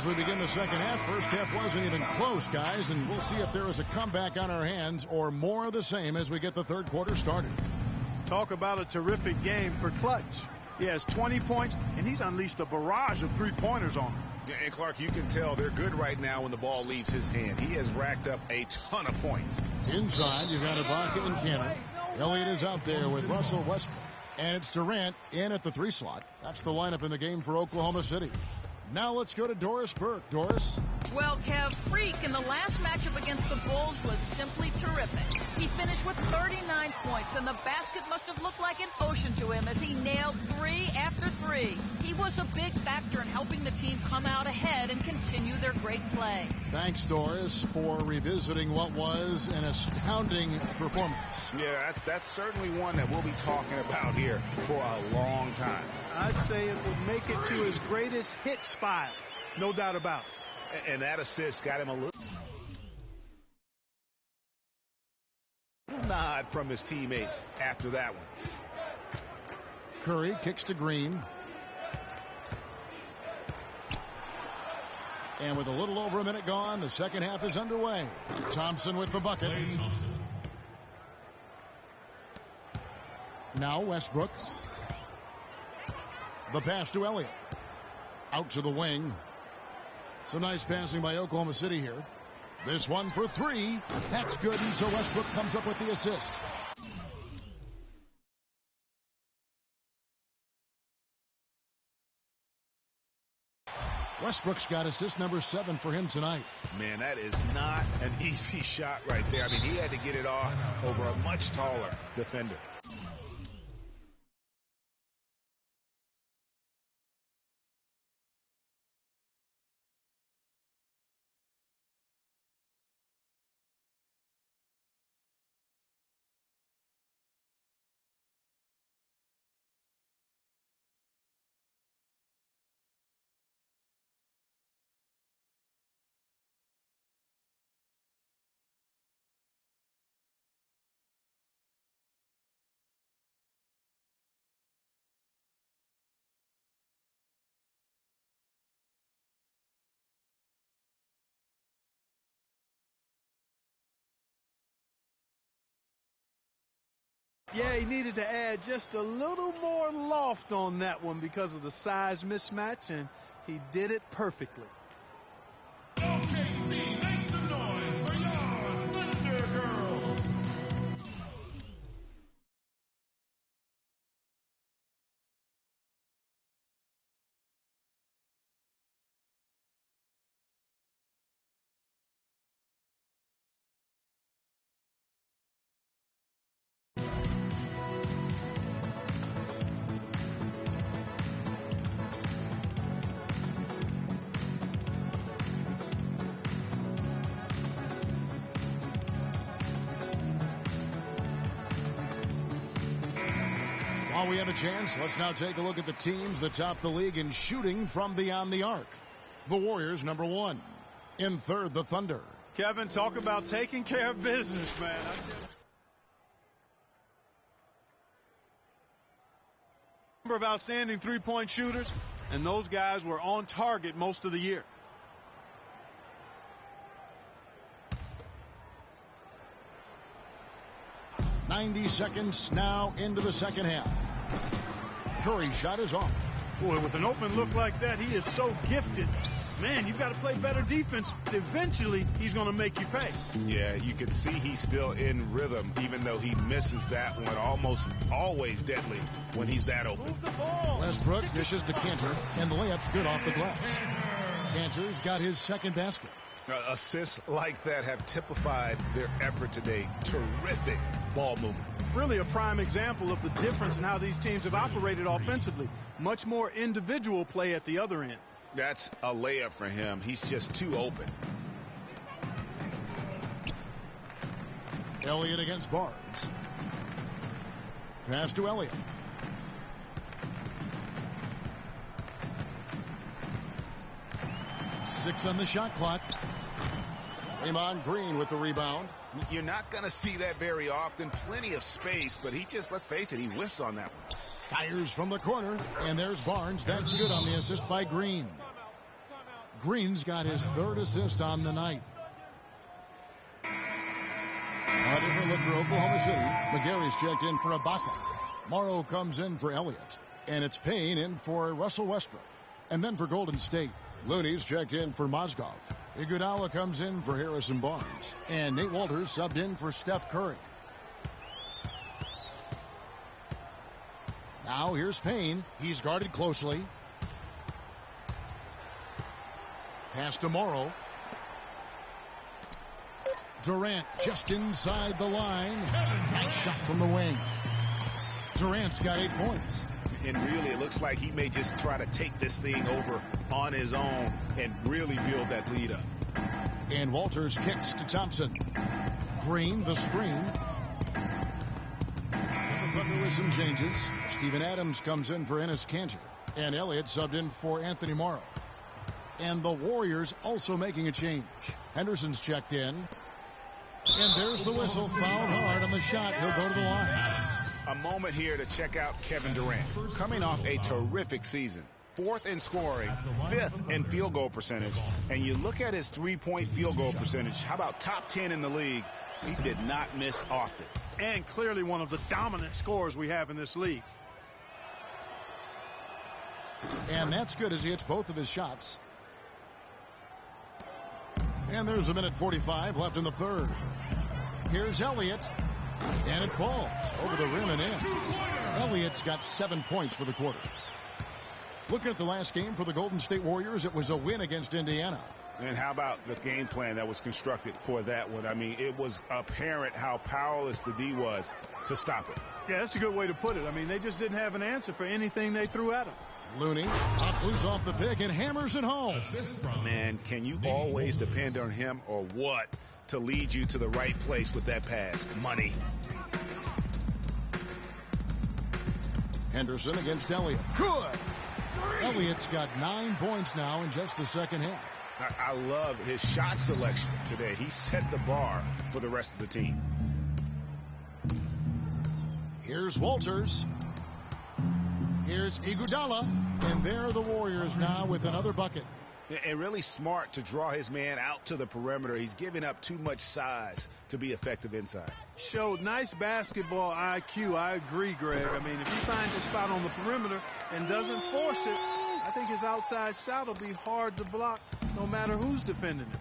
As we begin the second half, first half wasn't even close, guys, and we'll see if there is a comeback on our hands or more of the same as we get the third quarter started. Talk about a terrific game for Clutch. He has 20 points, and he's unleashed a barrage of three-pointers on him. Yeah, and Clark, you can tell they're good right now when the ball leaves his hand. He has racked up a ton of points. Inside, you've got Ibaka and Cannon. Elliott is out there with Russell Westbrook. And it's Durant in at the 3 slot. That's the lineup in the game for Oklahoma City. Now let's go to Doris Burke. Doris? Well, Kev, Freak in the last matchup against the Bulls was simply terrific. He finished with 39 points, and the basket must have looked like an ocean to him as he nailed 3 after 3. He was a big factor in helping the team come out ahead and continue their great play. Thanks, Doris, for revisiting what was an astounding performance. Yeah, that's certainly one that we'll be talking about here for a long time. I'd say it would make it to his greatest hits file. No doubt about it. And that assist got him a little nod from his teammate after that one. Curry kicks to Green. And with a little over a minute gone, the second half is underway. Thompson with the bucket. Now Westbrook. The pass to Elliott. Out to the wing. Some nice passing by Oklahoma City here. This one for 3. That's good, and so Westbrook comes up with the assist. Westbrook's got assist number 7 for him tonight. Man, that is not an easy shot right there. I mean, he had to get it off over a much taller defender. Yeah, he needed to add just a little more loft on that one because of the size mismatch, and he did it perfectly. OKC, make some noise for your Thunder Girls. While we have a chance, let's now take a look at the teams that top the league in shooting from beyond the arc. The Warriors, number 1. In third, the Thunder. Kevin, talk about taking care of business, man. Number of outstanding three-point shooters, and those guys were on target most of the year. .90 seconds now into the second half. Curry's shot is off. Boy, with an open look like that, he is so gifted. Man, you've got to play better defense. Eventually, he's going to make you pay. Yeah, you can see he's still in rhythm, even though he misses that one. Almost always deadly when he's that open. Move the ball. Westbrook dishes to Cantor, and the layup's good off the glass. Cantor's got his second basket. Assists like that have typified their effort today. Terrific ball movement. Really a prime example of the difference in how these teams have operated offensively. Much more individual play at the other end. That's a layup for him. He's just too open. Elliott against Barnes. Pass to Elliott. Six on the shot clock. Draymond Green with the rebound. You're not going to see that very often. Plenty of space, but he just, let's face it, he whiffs on that one. Fires from the corner, and there's Barnes. That's good on the assist by Green. Green's got his third assist on the night. A different look for Oklahoma City. McGarry's checked in for Ibaka. Morrow comes in for Elliott. And it's Payne in for Russell Westbrook. And then for Golden State, Looney's checked in for Mozgov. Iguodala comes in for Harrison Barnes. And Nate Walters subbed in for Steph Curry. Now here's Payne. He's guarded closely. Pass to Morrow. Durant just inside the line. Nice shot from the wing. Durant's got 8 points. And really, it looks like he may just try to take this thing over on his own and really build that lead up. And Walters kicks to Thompson. Green, the screen. The Thunder with some changes. Steven Adams comes in for Enes Kanter. And Elliott subbed in for Anthony Morrow. And the Warriors also making a change. Henderson's checked in. And there's the whistle. Fouled hard on the shot. He'll go to the line. A moment here to check out Kevin Durant. Coming off a terrific season. 4th in scoring, 5th in field goal percentage. And you look at his 3-point field goal percentage. How about top 10 in the league? He did not miss often. And clearly one of the dominant scorers we have in this league. And that's good as he hits both of his shots. And there's a minute 45 left in the third. Here's Elliott. And it falls over the rim and in. Elliott's got 7 points for the quarter. Looking at the last game for the Golden State Warriors, it was a win against Indiana. And how about the game plan that was constructed for that one? I mean, it was apparent how powerless the D was to stop it. Yeah, that's a good way to put it. I mean, they just didn't have an answer for anything they threw at him. Looney pops loose off the pick and hammers it home. Man, can you always depend on him or what to lead you to the right place with that pass? Money. Henderson against Elliott. Good. Elliott's got 9 points now in just the second half. I love his shot selection today. He set the bar for the rest of the team. Here's Walters. Here's Iguodala. And there are the Warriors now with another bucket. And really smart to draw his man out to the perimeter. He's giving up too much size to be effective inside. Showed nice basketball IQ. I agree, Greg. I mean, if he finds a spot on the perimeter and doesn't force it, I think his outside shot will be hard to block no matter who's defending it.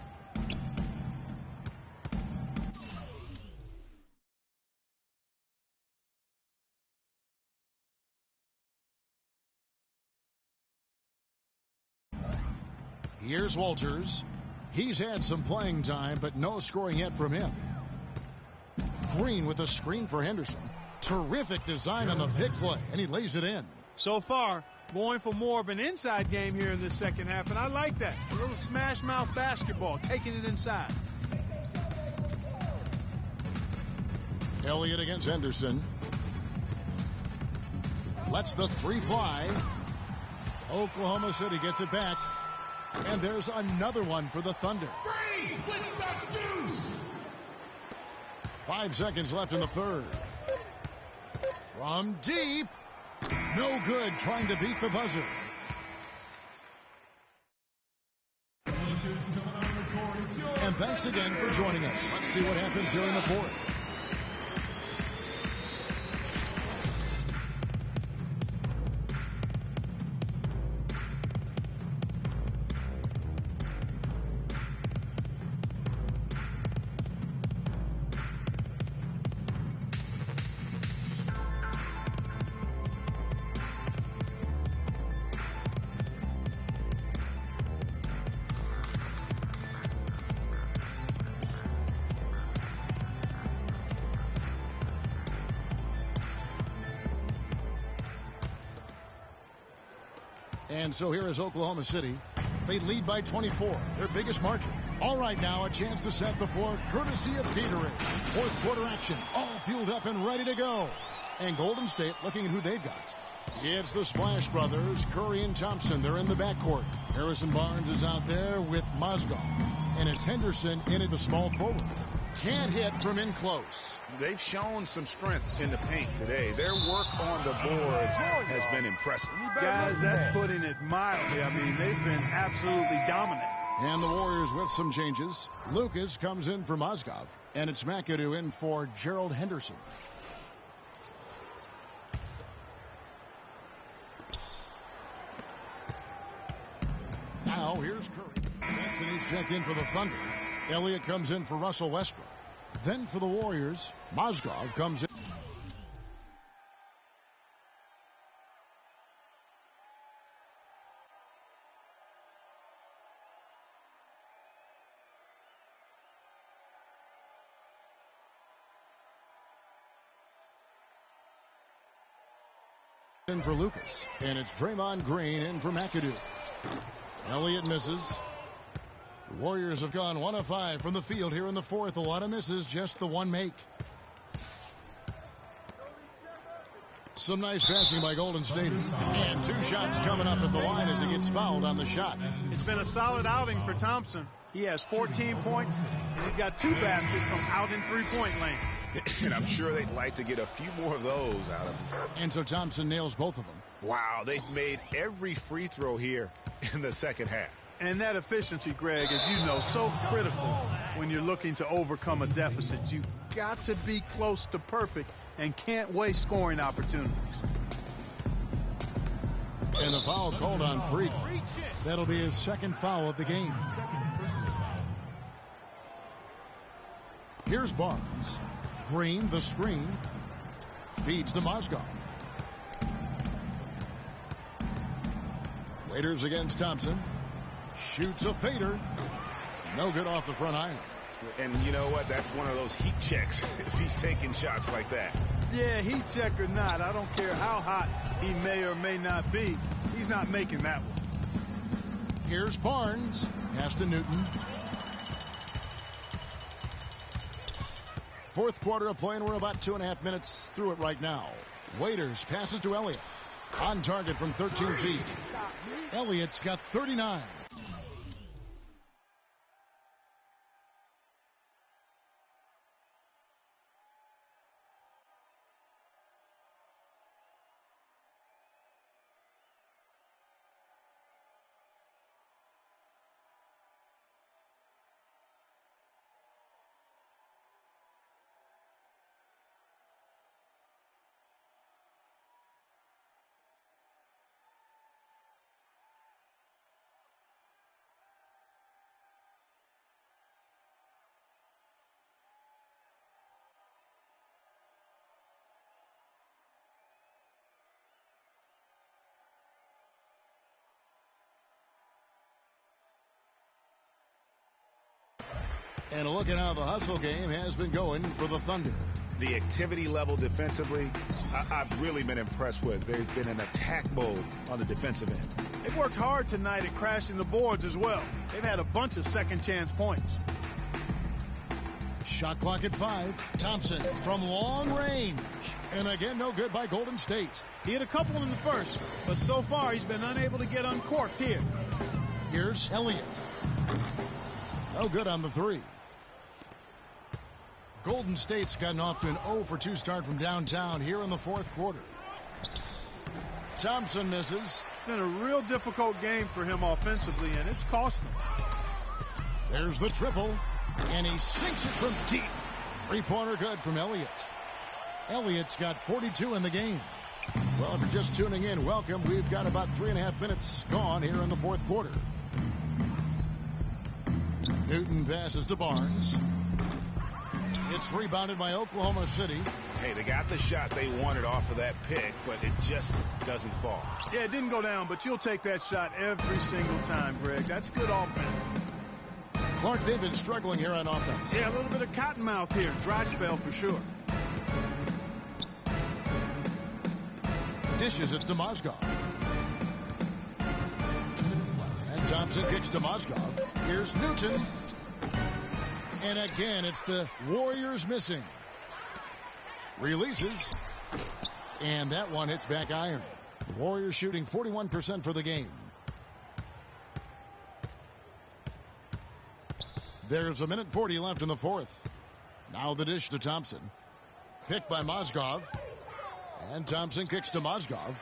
Here's Walters. He's had some playing time, but no scoring yet from him. Green with a screen for Henderson. Terrific design on the pick play, and he lays it in. So far, going for more of an inside game here in this second half, and I like that. A little smash mouth basketball, taking it inside. Elliott against Henderson. Lets the three fly. Oklahoma City gets it back. And there's another one for the Thunder. Free with the deuce. 5 seconds left in the third. From deep. No good, trying to beat the buzzer. And thanks again for joining us. Let's see what happens here in the fourth. And so here is Oklahoma City. They lead by 24, their biggest margin. All right, now a chance to set the floor courtesy of Gatorade. Fourth quarter action, all fueled up and ready to go. And Golden State looking at who they've got. It's the Splash Brothers, Curry and Thompson. They're in the backcourt. Harrison Barnes is out there with Mozgov. And it's Henderson in at the small forward. Can't hit from in close. They've shown some strength in the paint today. Their work on the boards has been impressive. Guys, that's putting it mildly. I mean, they've been absolutely dominant. And the Warriors with some changes. Lucas comes in for Mozgov. And it's McAdoo in for Gerald Henderson. Now here's Curry. Anthony's checked in for the Thunder. Elliott comes in for Russell Westbrook. Then for the Warriors, Mozgov comes in. In for Lucas, and it's Draymond Green in for McAdoo. Elliott misses. The Warriors have gone 1 of 5 from the field here in the fourth. A lot of misses, just the one make. Some nice passing by Golden State. And 2 shots coming up at the line as he gets fouled on the shot. It's been a solid outing for Thompson. He has 14 points, and he's got 2 baskets from out in three-point lane. And I'm sure they'd like to get a few more of those out of him. And so Thompson nails both of them. Wow, they've made every free throw here in the second half. And that efficiency, Greg, as you know, so critical when you're looking to overcome a deficit. You've got to be close to perfect and can't waste scoring opportunities. And a foul called on Freak. That'll be his second foul of the game. Here's Barnes. Green, the screen. Feeds to Mozgov. Waiters against Thompson. Shoots a fader. No good off the front iron. And you know what? That's one of those heat checks if he's taking shots like that. Yeah, heat check or not, I don't care how hot he may or may not be. He's not making that one. Here's Barnes. Pass to Newton. Fourth quarter of play, and we're about 2.5 minutes through it right now. Waiters passes to Elliott. On target from 13 feet. Elliott's got 39. And a look at how the hustle game has been going for the Thunder. The activity level defensively, I've really been impressed with. There's been an attack mode on the defensive end. They've worked hard tonight at crashing the boards as well. They've had a bunch of second chance points. Shot clock at 5. Thompson from long range. And again, no good by Golden State. He had a couple in the first, but so far he's been unable to get uncorked here. Here's Elliott. No good on the 3. Golden State's gotten off to an 0 for 2 start from downtown here in the fourth quarter. Thompson misses. It's been a real difficult game for him offensively, and it's cost him. There's the triple, and he sinks it from deep. Three-pointer good from Elliott. Elliott's got 42 in the game. Well, if you're just tuning in, welcome. We've got about 3.5 minutes gone here in the fourth quarter. Newton passes to Barnes. It's rebounded by Oklahoma City. Hey, they got the shot they wanted off of that pick, but it just doesn't fall. Yeah, it didn't go down, but you'll take that shot every single time, Greg. That's good offense. Clark, they've been struggling here on offense. Yeah, a little bit of cottonmouth here. Dry spell for sure. Dishes it to Mozgov. And Thompson kicks to Mozgov. Here's Newton. And again, it's the Warriors missing. Releases. And that one hits back iron. The Warriors shooting 41% for the game. There's 1:40 left in the fourth. Now the dish to Thompson. Picked by Mozgov. And Thompson kicks to Mozgov.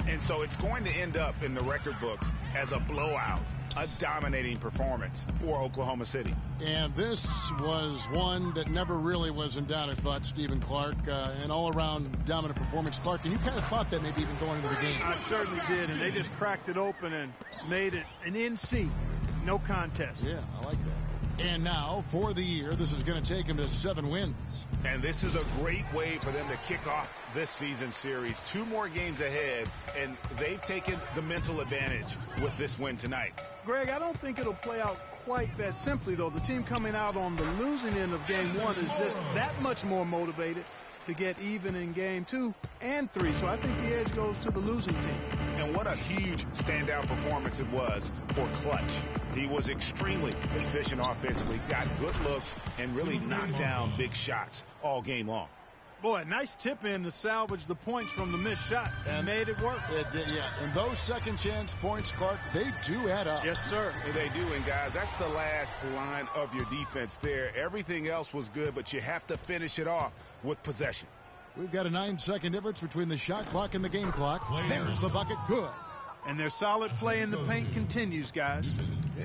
And so it's going to end up in the record books as a blowout. A dominating performance for Oklahoma City. And this was one that never really was in doubt, I thought, Stephen Clark. An all-around dominant performance. Clark, and you kind of thought that maybe even going into the game. I certainly did, and they just cracked it open and made it an NC. No contest. Yeah, I like that. And now, for the year, this is going to take them to 7 wins. And this is a great way for them to kick off this season series. 2 more games ahead, and they've taken the mental advantage with this win tonight. Greg, I don't think it'll play out quite that simply, though. The team coming out on the losing end of game 1 is just that much more motivated to get even in game 2 and 3. So I think the edge goes to the losing team. And what a huge standout performance it was for Clutch. He was extremely efficient offensively, got good looks, and really knocked down big shots all game long. Boy, nice tip in to salvage the points from the missed shot and made it work. It did, yeah. And those second chance points, Clark, they do add up. Yes, sir. They do, and guys, that's the last line of your defense there. Everything else was good, but you have to finish it off with possession. We've got a 9-second difference between the shot clock and the game clock. There's the bucket. Good. And their solid play in the paint continues, guys.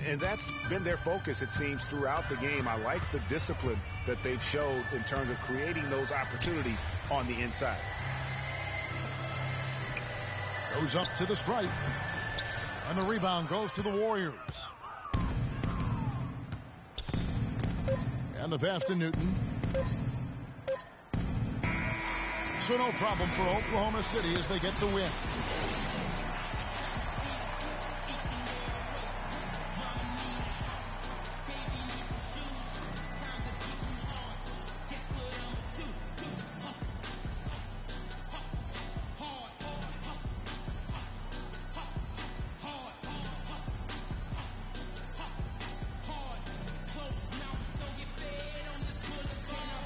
And that's been their focus, it seems, throughout the game. I like the discipline that they've showed in terms of creating those opportunities on the inside. Goes up to the stripe. And the rebound goes to the Warriors. And the pass to Newton. So no problem for Oklahoma City as they get the win.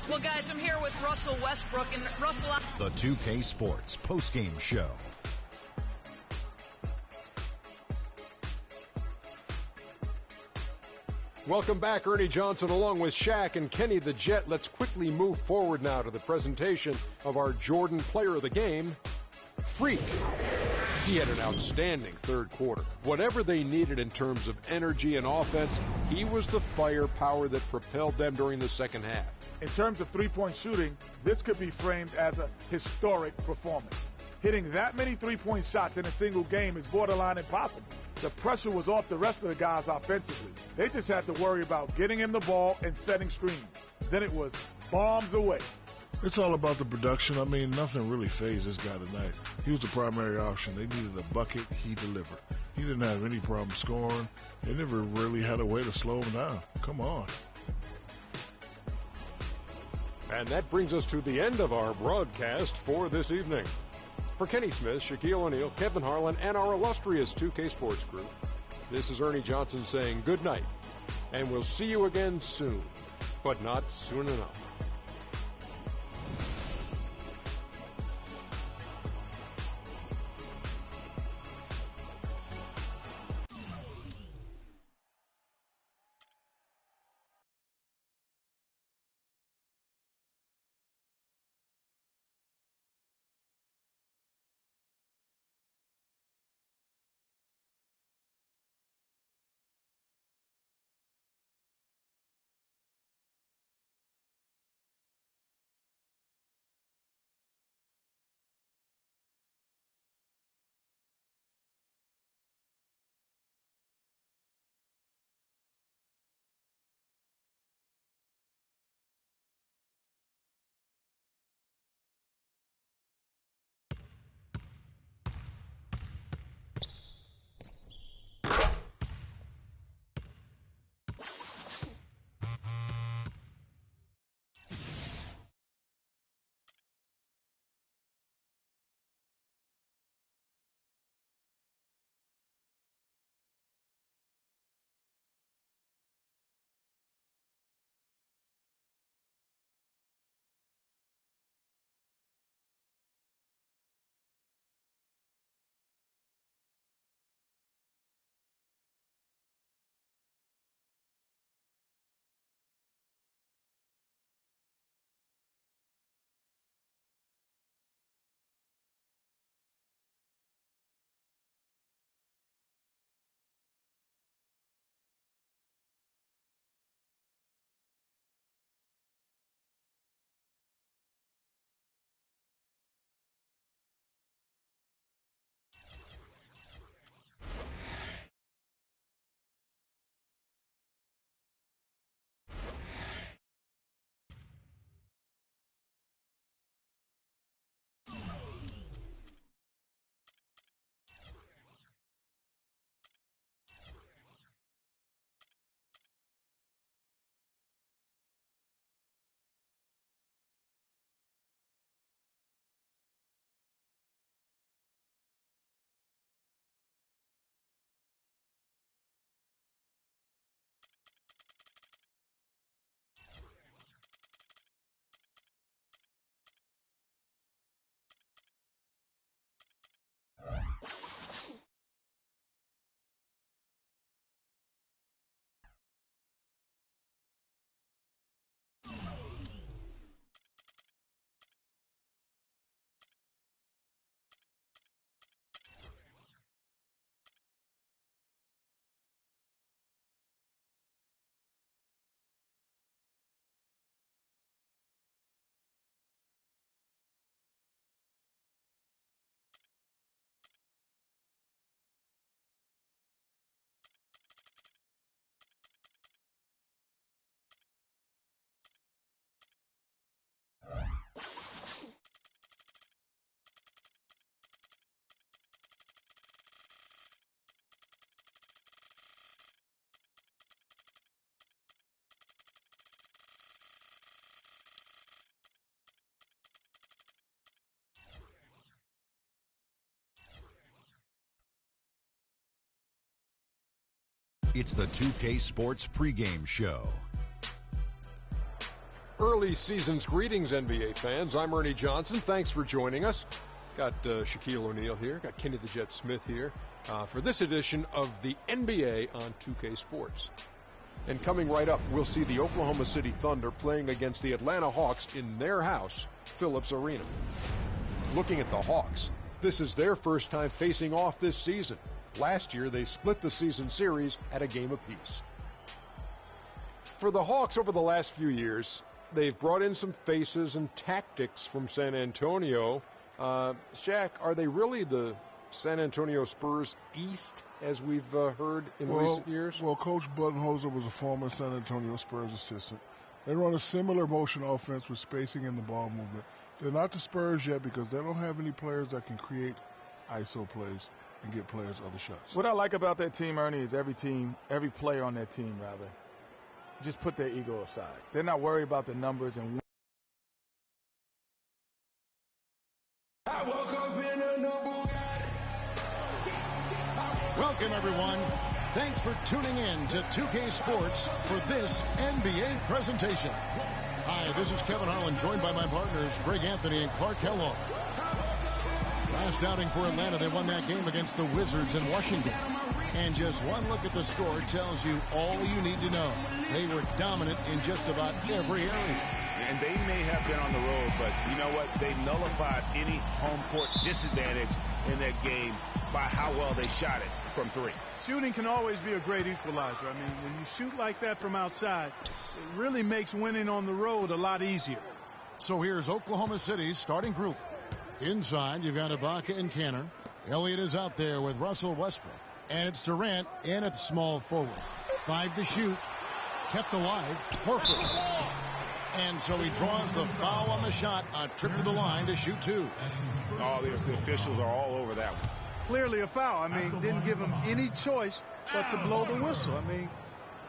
Well, guys, I'm here with Russell Westbrook. And Russell, The 2K Sports postgame show. Welcome back, Ernie Johnson, along with Shaq and Kenny the Jet. Let's quickly move forward now to the presentation of our Jordan Player of the Game, Freak. He had an outstanding third quarter. Whatever they needed in terms of energy and offense, he was the firepower that propelled them during the second half. In terms of three-point shooting, this could be framed as a historic performance. Hitting that many three-point shots in a single game is borderline impossible. The pressure was off the rest of the guys offensively. They just had to worry about getting him the ball and setting screens. Then it was bombs away. It's all about the production. I mean, nothing really fazed this guy tonight. He was the primary option. They needed a bucket. He delivered. He didn't have any problem scoring. They never really had a way to slow him down. Come on. And that brings us to the end of our broadcast for this evening. For Kenny Smith, Shaquille O'Neal, Kevin Harlan, and our illustrious 2K Sports crew, this is Ernie Johnson saying good night. And we'll see you again soon, but not soon enough. It's the 2K Sports pregame show. Early season's greetings, NBA fans. I'm Ernie Johnson. Thanks for joining us. Got Shaquille O'Neal here. Got Kenny the Jet Smith here for this edition of the NBA on 2K Sports. And coming right up, we'll see the Oklahoma City Thunder playing against the Atlanta Hawks in their house, Phillips Arena. Looking at the Hawks, this is their first time facing off this season. Last year, they split the season series at a game apiece. For the Hawks over the last few years, they've brought in some faces and tactics from San Antonio. Shaq, are they really the San Antonio Spurs East, as we've heard in recent years? Well, Coach Budenholzer was a former San Antonio Spurs assistant. They run a similar motion offense with spacing in the ball movement. They're not the Spurs yet because they don't have any players that can create ISO plays and get players other shots. What I like about that team, Ernie, is every player on that team, just put their ego aside. They're not worried about the numbers and Welcome, everyone. Thanks for tuning in to 2K Sports for this NBA presentation. Hi, this is Kevin Harlan, joined by my partners, Greg Anthony and Clark Kellogg. Last outing for Atlanta, they won that game against the Wizards in Washington. And just one look at the score tells you all you need to know. They were dominant in just about every area. And they may have been on the road, but you know what? They nullified any home court disadvantage in that game by how well they shot it from three. Shooting can always be a great equalizer. I mean, when you shoot like that from outside, it really makes winning on the road a lot easier. So here's Oklahoma City's starting group. Inside, you've got Ibaka and Kanter. Elliott is out there with Russell Westbrook. And it's Durant in at small forward. 5 to shoot. Kept alive. Horford. And so he draws the foul on the shot. A trip to the line to shoot 2. Oh, the officials are all over that one. Clearly a foul. I mean, didn't give him any choice but to blow the whistle. I mean,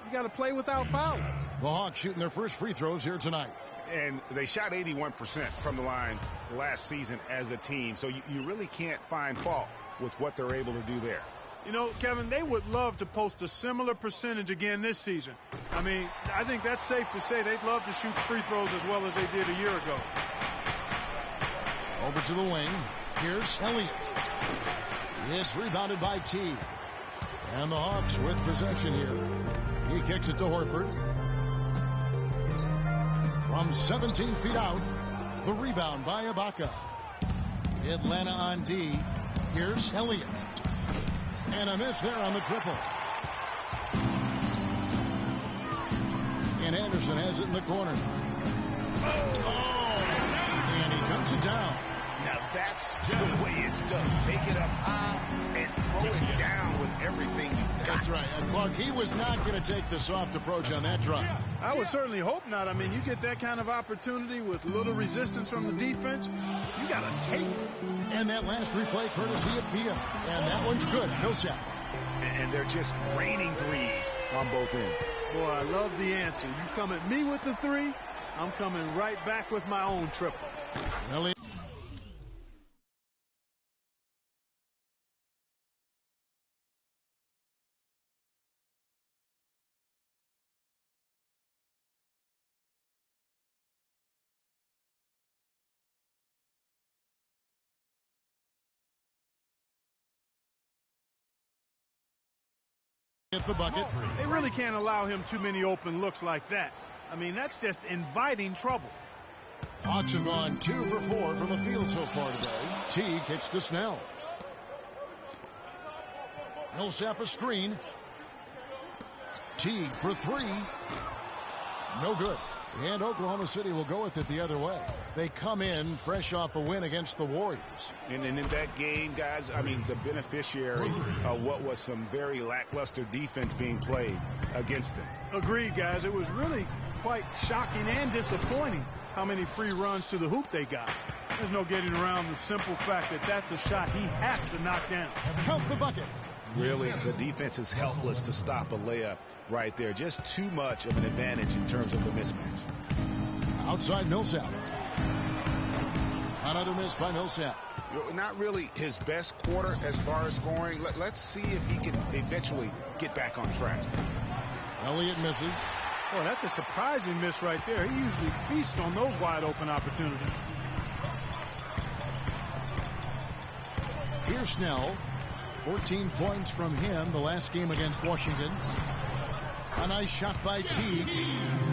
you got to play without fouling. The Hawks shooting their first free throws here tonight. And they shot 81% from the line last season as a team. So you really can't find fault with what they're able to do there. You know, Kevin, they would love to post a similar percentage again this season. I mean, I think that's safe to say they'd love to shoot free throws as well as they did a year ago. Over to the wing. Here's Elliott. It's rebounded by T. And the Hawks with possession here. He kicks it to Horford. From 17 feet out, the rebound by Ibaka. Atlanta on D. Here's Elliott. And a miss there on the triple. And Anderson has it in the corner. And he dumps it down. Now that's the way it's done. Take it up high and throw it down with everything you got. That's right. And Clark, he was not going to take the soft approach on that drive. I would certainly hope not. I mean, you get that kind of opportunity with little resistance from the defense, you got to take it. And that last replay courtesy of Pia. And that one's good. Millsap. And they're just raining threes on both ends. Boy, I love the answer. You come at me with the 3, I'm coming right back with my own triple. Elliott. At the bucket. They really can't allow him too many open looks like that. I mean, that's just inviting trouble. Hawks have gone 2 for 4 from the field so far today. T kicks to Snell. Millsap a screen. T for 3. No good. And Oklahoma City will go with it the other way. They come in fresh off a win against the Warriors. And in that game, guys, I mean, the beneficiary of what was some very lackluster defense being played against them. Agreed, guys. It was really quite shocking and disappointing how many free runs to the hoop they got. There's no getting around the simple fact that that's a shot he has to knock down. Count the bucket. Really, the defense is helpless to stop a layup right there. Just too much of an advantage in terms of the mismatch. Outside Millsap. Another miss by Millsap. Not really his best quarter as far as scoring. Let's see if he can eventually get back on track. Elliott misses. Boy, that's a surprising miss right there. He usually feasts on those wide open opportunities. Here's Snell. 14 points from him the last game against Washington. A nice shot by Teague.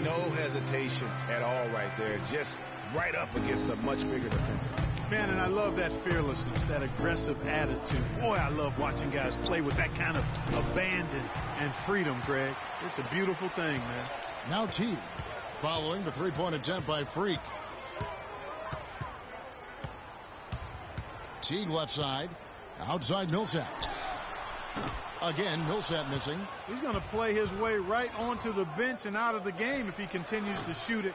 No hesitation at all right there. Just right up against a much bigger defender. Man, and I love that fearlessness, that aggressive attitude. Boy, I love watching guys play with that kind of abandon and freedom, Greg. It's a beautiful thing, man. Now Teague, following the three-point attempt by Freak. Teague left side. Outside Millsap. Again, Millsap missing. He's going to play his way right onto the bench and out of the game if he continues to shoot it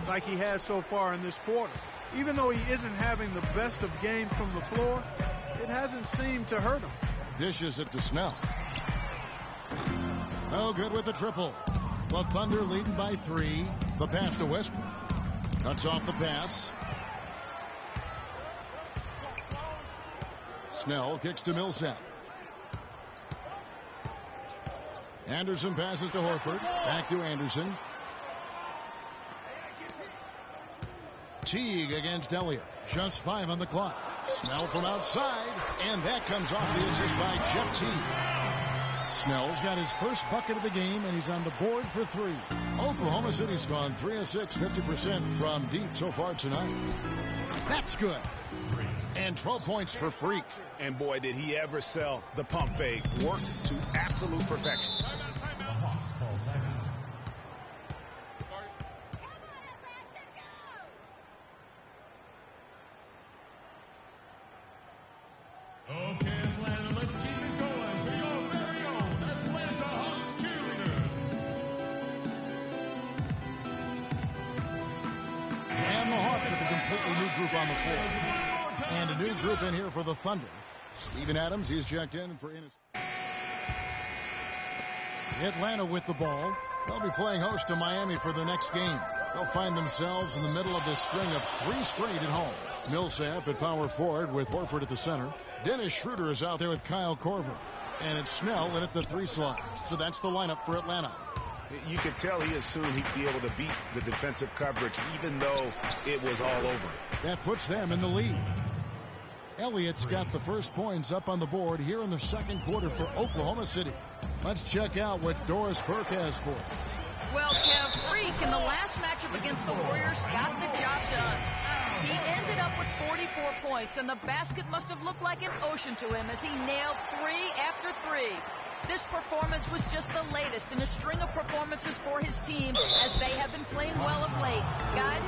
like he has so far in this quarter. Even though he isn't having the best of games from the floor, it hasn't seemed to hurt him. Dishes it to Snell. No good with the triple. The Thunder leading by 3. The pass to Westbrook. Cuts off the pass. Snell kicks to Millsap. Anderson passes to Horford. Back to Anderson. Teague against Elliott. Just 5 on the clock. Snell from outside. And that comes off the assist by Jeff Teague. Snell's got his first bucket of the game, and he's on the board for 3. Oklahoma City's gone 3 of 6, 50% from deep so far tonight. That's good. And 12 points for Freak. And boy, did he ever sell the pump fake. Worked to absolute perfection. Okay, Atlanta, let's keep it going for your very own Atlanta Hawks cheerleaders. And the Hawks have a completely new group on the floor. And a new group in here for the Thunder. Steven Adams, he's checked in for Innis. Atlanta with the ball. They'll be playing host to Miami for the next game. They'll find themselves in the middle of this string of 3 straight at home. Millsap at power forward with Horford at the center. Dennis Schroeder is out there with Kyle Korver. And it's Snell in at the 3 slot. So that's the lineup for Atlanta. You could tell he assumed he'd be able to beat the defensive coverage even though it was all over. That puts them in the lead. Elliott's got the first points up on the board here in the second quarter for Oklahoma City. Let's check out what Doris Burke has for us. Well, Kev, Freak in the last matchup against the Warriors got the job done. He ended up with 44 points, and the basket must have looked like an ocean to him as he nailed 3 after 3. This performance was just the latest in a string of performances for his team as they have been playing well of late. Guys?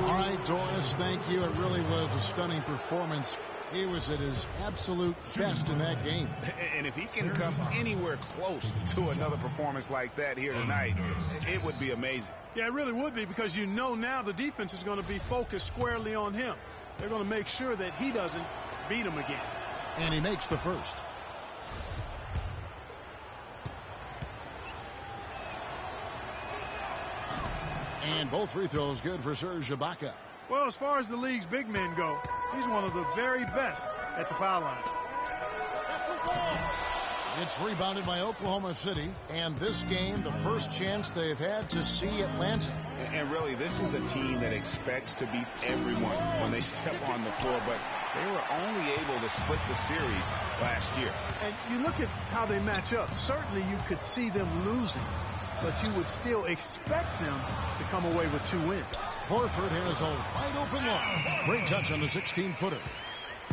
All right, Doris, thank you. It really was a stunning performance. He was at his absolute best in that game. And if he can come anywhere close to another performance like that here tonight, it would be amazing. Yeah, it really would be, because you know now the defense is going to be focused squarely on him. They're going to make sure that he doesn't beat him again. And he makes the first. And both free throws good for Serge Ibaka. Well, as far as the league's big men go, he's one of the very best at the foul line. It's rebounded by Oklahoma City, and this game, the first chance they've had to see Atlanta. And really, this is a team that expects to beat everyone when they step on the floor, but they were only able to split the series last year. And you look at how they match up. Certainly you could see them losing, but you would still expect them to come away with 2 wins. Horford has a wide open look. Great touch on the 16-footer.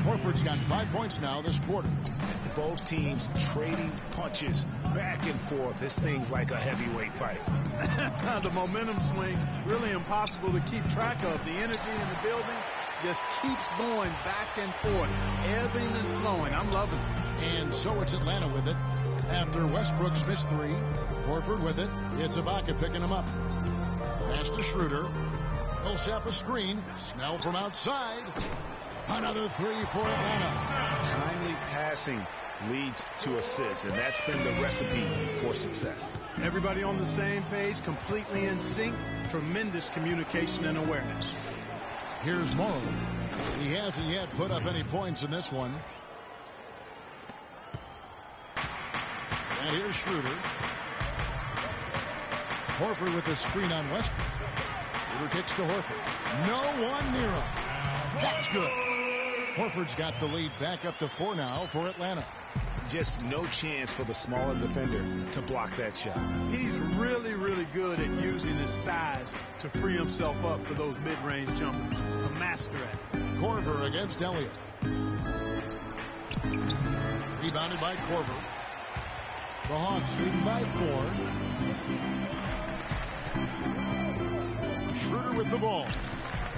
Horford's got 5 points now this quarter. Both teams trading punches back and forth. This thing's like a heavyweight fight. The momentum swing, really impossible to keep track of. The energy in the building just keeps going back and forth, ebbing and flowing. I'm loving it. And so it's Atlanta with it. After Westbrook's missed 3, Horford with it. It's Ibaka picking him up. Pass to Schroeder. Millsap a screen. Snell from outside. Another 3 for Atlanta. Timely passing leads to assists, and that's been the recipe for success. Everybody on the same page, completely in sync. Tremendous communication and awareness. Here's Morrow. He hasn't yet put up any points in this one. And here's Schroeder. Horford with the screen on Westbrook. Schroeder kicks to Horford. No one near him. That's good. Horford's got the lead back up to 4 now for Atlanta. Just no chance for the smaller defender to block that shot. He's really, really good at using his size to free himself up for those mid-range jumpers. A master at it. Korver against Elliott. Rebounded by Korver. The Hawks leading by 4. Schroeder with the ball.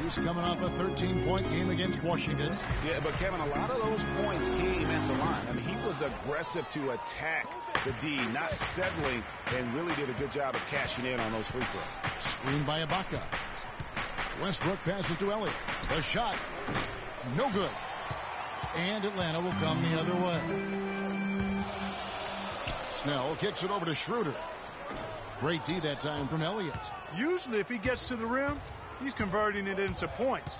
He's coming off a 13-point game against Washington. Yeah, but Kevin, a lot of those points came at the line. I mean, he was aggressive to attack the D, not settling, and really did a good job of cashing in on those free throws. Screened by Ibaka. Westbrook passes to Elliott. The shot, no good. And Atlanta will come the other way. Snell kicks it over to Schroeder. Great D that time from Elliott. Usually if he gets to the rim, he's converting it into points.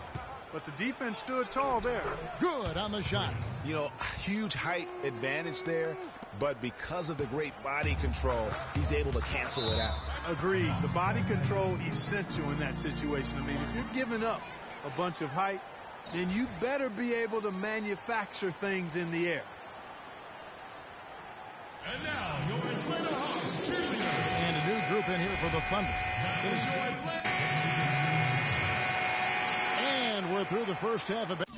But the defense stood tall there. Good on the shot. You know, huge height advantage there, but because of the great body control, he's able to cancel it out. Agreed. The body control essential in that situation. I mean, if you're giving up a bunch of height, then you better be able to manufacture things in the air. And now, your Atlanta Hawks cheerleaders. And a new group in here for the Thunder. And we're through the first half of it.